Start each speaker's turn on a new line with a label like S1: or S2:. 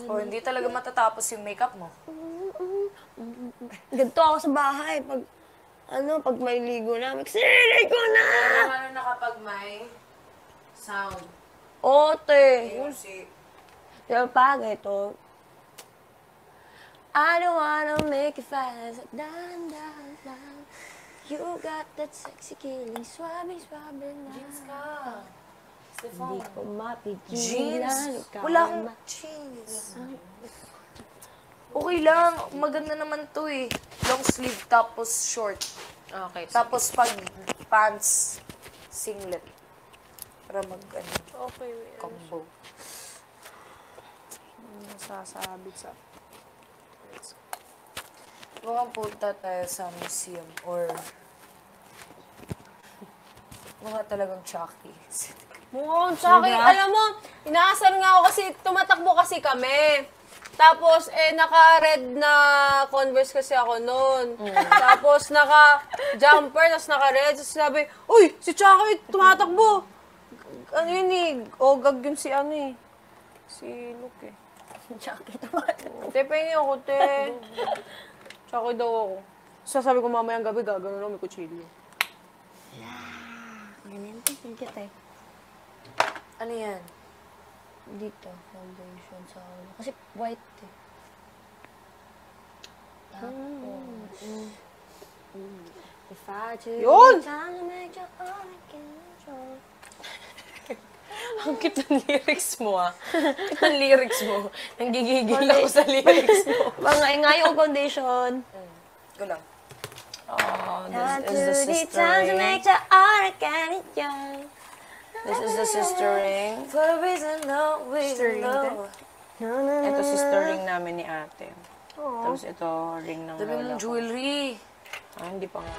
S1: O, hindi talaga matatapos yung makeup mo.
S2: Ganito ako sa bahay. Pag may ligo na, magsiligo na!
S3: Ano na kapag may sound?
S2: Ote!
S3: Music.
S2: Pero pag ito, I don't wanna make it fast. Dan, dan, dan. You got that sexy killing, swabe, swabe na.
S3: Jeans ka.
S2: Hindi ko mapigilan.
S1: Jeans?
S2: Ikaw
S1: Wala
S2: ay
S1: akong jeans. Okay lang. Maganda naman to eh. Long sleeve tapos short.
S3: Okay.
S1: Tapos pag pants, singlet. Para
S2: Okay,
S1: combo.
S2: nasasabit sa...
S1: Mukhang punta tayo sa museum or mukha talagang Chucky.
S4: Mukhang sa akin, alam mo, inaasar nga ako kasi tumatakbo kasi kami. Tapos, naka-red na Converse kasi ako noon. Tapos, naka-jumper, tapos naka-red. Tapos sabi, uy, si Chucky tumatakbo. Ano yun eh, ogag yun si ano eh. Si Luke eh.
S2: Chucky tumatakbo.
S4: Te, pengi ako, te. Chucky daw ako. Sasabi ko mamayang gabi, gagawin lang, may kutsilyo.
S2: Ganyan, tingin kita eh.
S1: Ano yan?
S2: Dito, foundation sa ulo. Kasi white eh. Tapos, if I do
S4: Yun!
S2: time to make you all I can control.
S3: Ang cute ng lyrics mo, ah. Cute ng lyrics mo. Nanggigigil ako sa lyrics mo.
S2: Mga ngayon condition.
S1: Go lang.
S3: Oh,
S2: I
S3: this is the
S2: do need
S3: sister
S2: time to
S3: ring.
S2: make you all I can enjoy.
S3: This is the sister ring.
S1: For a reason, no, we
S3: Sister ring
S1: know.
S3: Ito sister ring namin ni ate. Tapos ito ring ng
S1: Dami
S3: lola
S1: mong
S3: ko.
S1: jewelry.
S3: Ah, hindi pa nga.